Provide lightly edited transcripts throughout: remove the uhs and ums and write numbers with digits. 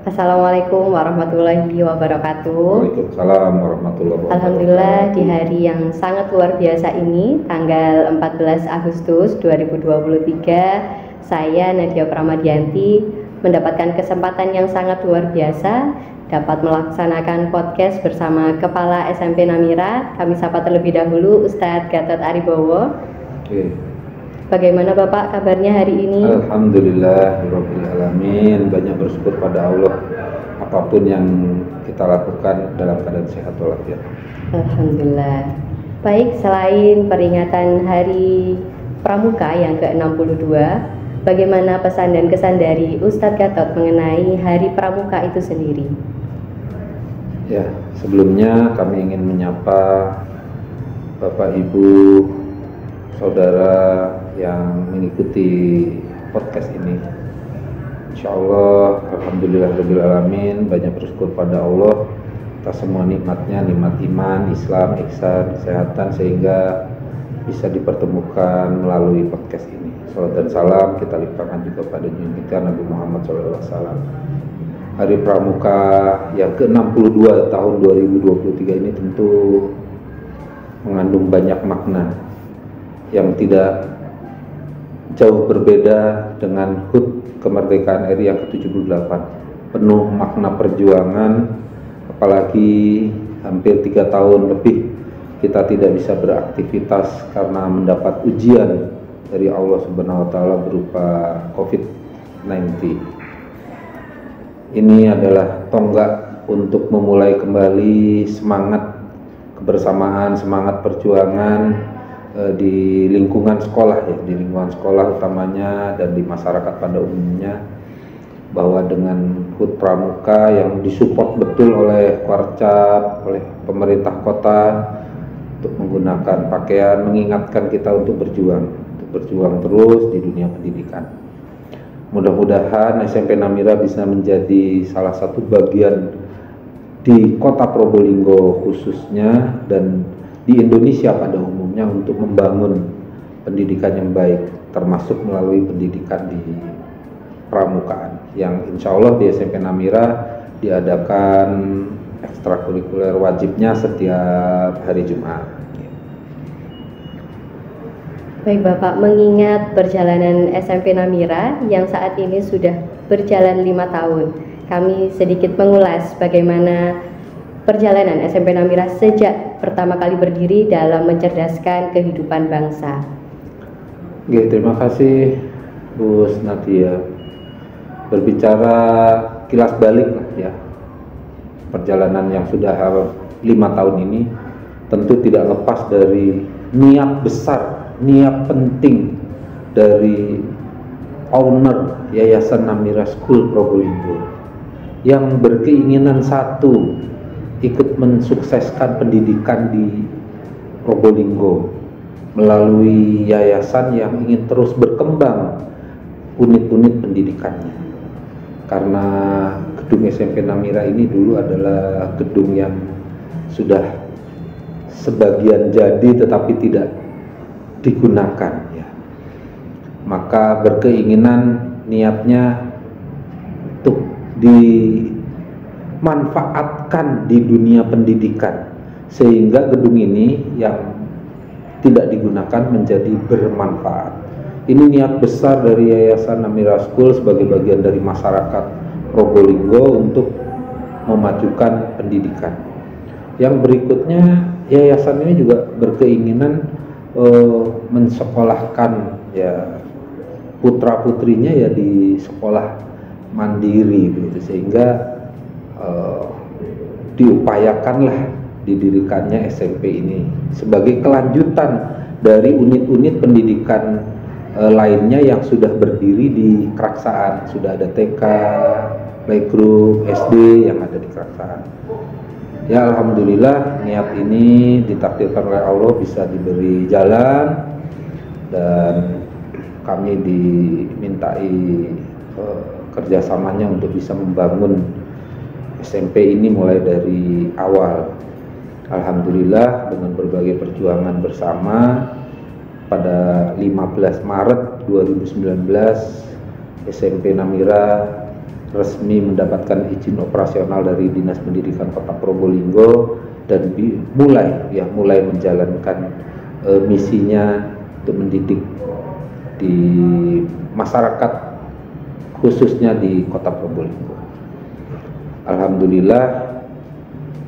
Assalamualaikum warahmatullahi wabarakatuh. Waalaikumsalam warahmatullahi wabarakatuh. Alhamdulillah di hari yang sangat luar biasa ini, tanggal 14 Agustus 2023, saya Nadia Pramadianti mendapatkan kesempatan yang sangat luar biasa dapat melaksanakan podcast bersama Kepala SMP Namira. Kami sapa terlebih dahulu Ustadz Gatot Aribowo. Oke. Bagaimana Bapak kabarnya hari ini? Alhamdulillahirabbil alamin, banyak bersyukur pada Allah apapun yang kita lakukan dalam keadaan sehat walafiat. Alhamdulillah. Baik, selain peringatan Hari Pramuka yang ke-62, bagaimana pesan dan kesan dari Ustadz Gatot mengenai Hari Pramuka itu sendiri? Ya, sebelumnya kami ingin menyapa Bapak Ibu, saudara yang mengikuti podcast ini. Insyaallah, alhamdulillahirabbil alamin, banyak bersyukur pada Allah atas semua nikmatnya, nikmat iman, Islam, ihsan, kesehatan, sehingga bisa dipertemukan melalui podcast ini. Salam dan salam kita limpahkan juga pada junjungan Nabi Muhammad SAW. Hari Pramuka yang ke-62 tahun 2023 ini tentu mengandung banyak makna yang tidak jauh berbeda dengan HUT kemerdekaan RI yang ke-78. Penuh makna perjuangan, apalagi hampir 3 tahun lebih kita tidak bisa beraktivitas karena mendapat ujian dari Allah Subhanahu wa taala berupa COVID-19. Ini adalah tonggak untuk memulai kembali semangat kebersamaan, semangat perjuangan di lingkungan sekolah, ya, di lingkungan sekolah utamanya dan di masyarakat pada umumnya, bahwa dengan HUT Pramuka yang disupport betul oleh Warcap, oleh pemerintah kota untuk menggunakan pakaian, mengingatkan kita untuk berjuang terus di dunia pendidikan. Mudah-mudahan SMP Namira bisa menjadi salah satu bagian di kota Probolinggo khususnya dan di Indonesia pada umumnya untuk membangun pendidikan yang baik, termasuk melalui pendidikan di pramukaan yang insya Allah di SMP Namira diadakan ekstrakurikuler wajibnya setiap hari Jumat. Baik Bapak, mengingat perjalanan SMP Namira yang saat ini sudah berjalan 5 tahun, kami sedikit mengulas bagaimana perjalanan SMP Namira sejak pertama kali berdiri dalam mencerdaskan kehidupan bangsa. Oke, terima kasih Bu Nadia. Berbicara kilas balik lah ya, perjalanan yang sudah 5 tahun ini tentu tidak lepas dari niat besar, niat penting dari owner Yayasan Namira School Probolinggo yang berkeinginan satu, ikut mensukseskan pendidikan di Probolinggo melalui yayasan yang ingin terus berkembang unit-unit pendidikannya. Karena gedung SMP Namira ini dulu adalah gedung yang sudah sebagian jadi tetapi tidak digunakan ya. Maka berkeinginan niatnya untuk dimanfaatkan di dunia pendidikan sehingga gedung ini yang tidak digunakan menjadi bermanfaat. Ini niat besar dari Yayasan Namira School sebagai bagian dari masyarakat Probolinggo untuk memajukan pendidikan. Yang berikutnya, yayasan ini juga berkeinginan mensekolahkan ya putra putrinya ya di sekolah mandiri begitu, sehingga diupayakanlah didirikannya SMP ini sebagai kelanjutan dari unit-unit pendidikan lainnya yang sudah berdiri di Keraksaan. Sudah ada TK, playgroup, SD yang ada di Keraksaan. Ya alhamdulillah niat ini ditakdirkan oleh Allah bisa diberi jalan dan kami dimintai kerjasamanya untuk bisa membangun SMP ini mulai dari awal. Alhamdulillah dengan berbagai perjuangan bersama pada 15 Maret 2019 SMP Namira resmi mendapatkan izin operasional dari Dinas Pendidikan Kota Probolinggo dan mulai menjalankan misinya untuk mendidik di masyarakat khususnya di Kota Probolinggo. Alhamdulillah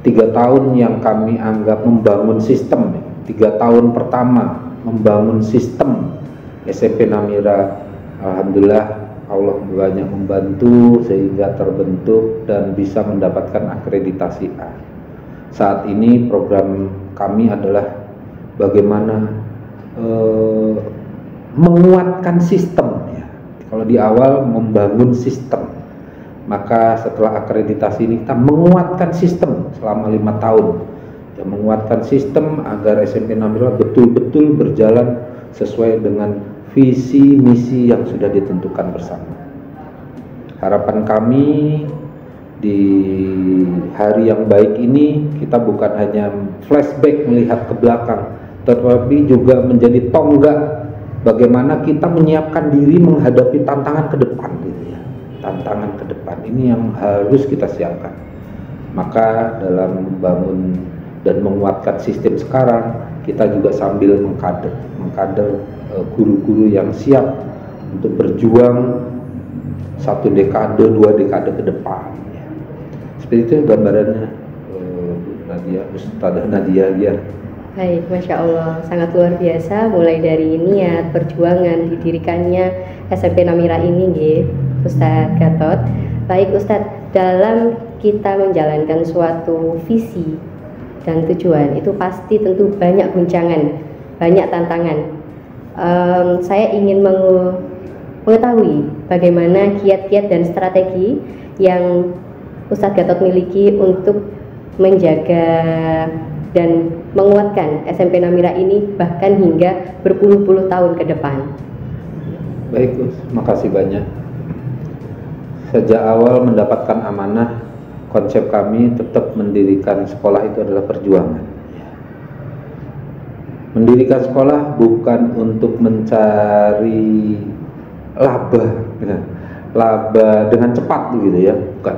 3 tahun yang kami anggap membangun sistem, 3 tahun pertama membangun sistem SMP Namira, alhamdulillah Allah banyak membantu sehingga terbentuk dan bisa mendapatkan akreditasi A. Saat ini program kami adalah bagaimana menguatkan sistem ya. Kalau di awal membangun sistem, maka setelah akreditasi ini kita menguatkan sistem selama 5 tahun dan menguatkan sistem agar SMP Namira betul-betul berjalan sesuai dengan visi misi yang sudah ditentukan bersama. Harapan kami di hari yang baik ini kita bukan hanya flashback melihat ke belakang, tetapi juga menjadi tonggak bagaimana kita menyiapkan diri menghadapi tantangan ke depan gitu ya. Tantangan ke depan ini yang harus kita siapkan. Maka dalam membangun dan menguatkan sistem sekarang, kita juga sambil mengkader guru-guru yang siap untuk berjuang 1 dekade, 2 dekade ke depan. Seperti itu gambarannya, Ustadzah Nadia ya. Baik, Masya Allah, sangat luar biasa. Mulai dari niat, perjuangan, didirikannya SMP Namira ini, Ustadz Gatot. Baik Ustadz, dalam kita menjalankan suatu visi dan tujuan itu pasti tentu banyak guncangan, banyak tantangan. Saya ingin mengetahui bagaimana kiat-kiat dan strategi yang Ustadz Gatot miliki untuk menjaga dan menguatkan SMP Namira ini bahkan hingga berpuluh-puluh tahun ke depan. Baik, makasih banyak. Sejak awal mendapatkan amanah, konsep kami tetap mendirikan sekolah itu adalah perjuangan. Mendirikan sekolah bukan untuk mencari laba dengan cepat gitu ya, bukan.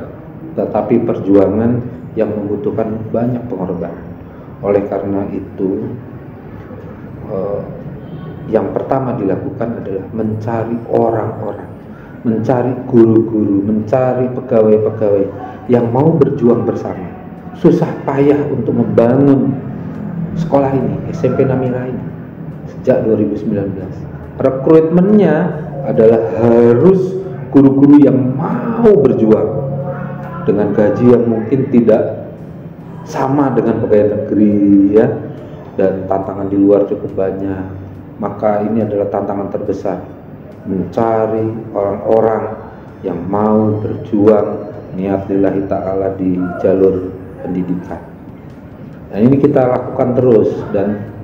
Tetapi perjuangan yang membutuhkan banyak pengorbanan. Oleh karena itu, yang pertama dilakukan adalah mencari orang-orang, mencari guru-guru, mencari pegawai-pegawai yang mau berjuang bersama, susah payah untuk membangun sekolah ini, SMP Namira ini sejak 2019. Rekrutmennya adalah harus guru-guru yang mau berjuang dengan gaji yang mungkin tidak sama dengan pegawai negeri ya, dan tantangan di luar cukup banyak. Maka ini adalah tantangan terbesar, mencari orang-orang yang mau berjuang niat lillahi ta'ala di jalur pendidikan. Nah, ini kita lakukan terus dan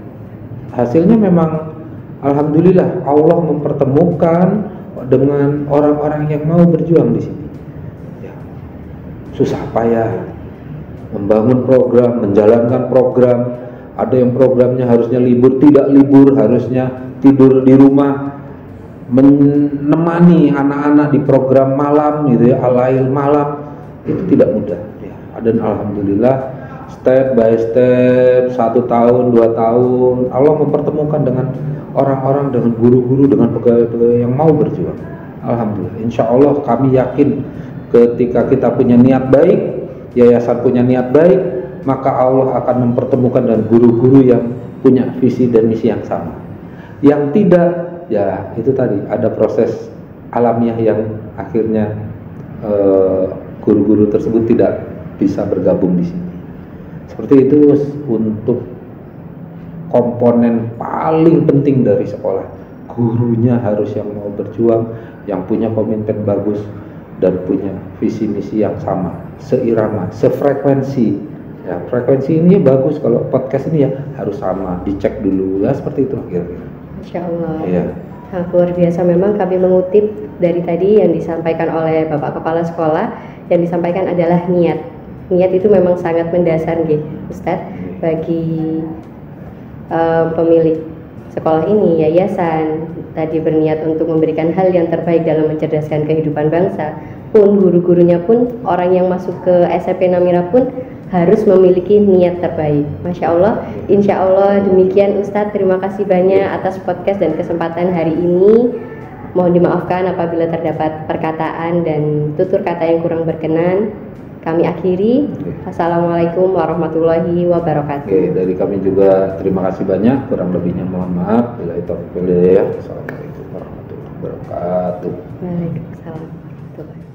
hasilnya memang alhamdulillah Allah mempertemukan dengan orang-orang yang mau berjuang di sini. Ya, susah payah membangun program, menjalankan program. Ada yang programnya harusnya libur, tidak libur, harusnya tidur di rumah, menemani anak-anak di program malam gitu ya, alail malam, itu tidak mudah ya. Dan alhamdulillah step by step, 1 tahun, 2 tahun Allah mempertemukan dengan orang-orang, dengan guru-guru, dengan pegawai-pegawai yang mau berjuang. Alhamdulillah, insya Allah kami yakin ketika kita punya niat baik, yayasan punya niat baik, maka Allah akan mempertemukan dengan guru-guru yang punya visi dan misi yang sama. Yang tidak, ya itu tadi ada proses alamiah yang akhirnya guru-guru tersebut tidak bisa bergabung di sini. Seperti itu untuk komponen paling penting dari sekolah. Gurunya harus yang mau berjuang, yang punya komitmen bagus dan punya visi misi yang sama, seirama, sefrekuensi. Ya, frekuensi ini bagus, kalau podcast ini ya harus sama, dicek dulu ya, seperti itu kira-kira. Insya Allah. Ya. Nah, luar biasa memang kami mengutip dari tadi yang disampaikan oleh Bapak Kepala Sekolah. Yang disampaikan adalah niat. Niat itu memang sangat mendasar Ustadz bagi pemilik sekolah ini, yayasan, tadi berniat untuk memberikan hal yang terbaik dalam mencerdaskan kehidupan bangsa, pun guru-gurunya pun, orang yang masuk ke SMP Namira pun harus memiliki niat terbaik. Masya Allah, insya Allah demikian Ustadz. Terima kasih banyak atas podcast dan kesempatan hari ini. Mohon dimaafkan apabila terdapat perkataan dan tutur kata yang kurang berkenan. Kami akhiri. Assalamualaikum warahmatullahi wabarakatuh. Oke, dari kami juga terima kasih banyak. Kurang lebihnya mohon maaf. Bila itu ya. Assalamualaikum warahmatullahi wabarakatuh. Waalaikumsalam warahmatullahi wabarakatuh.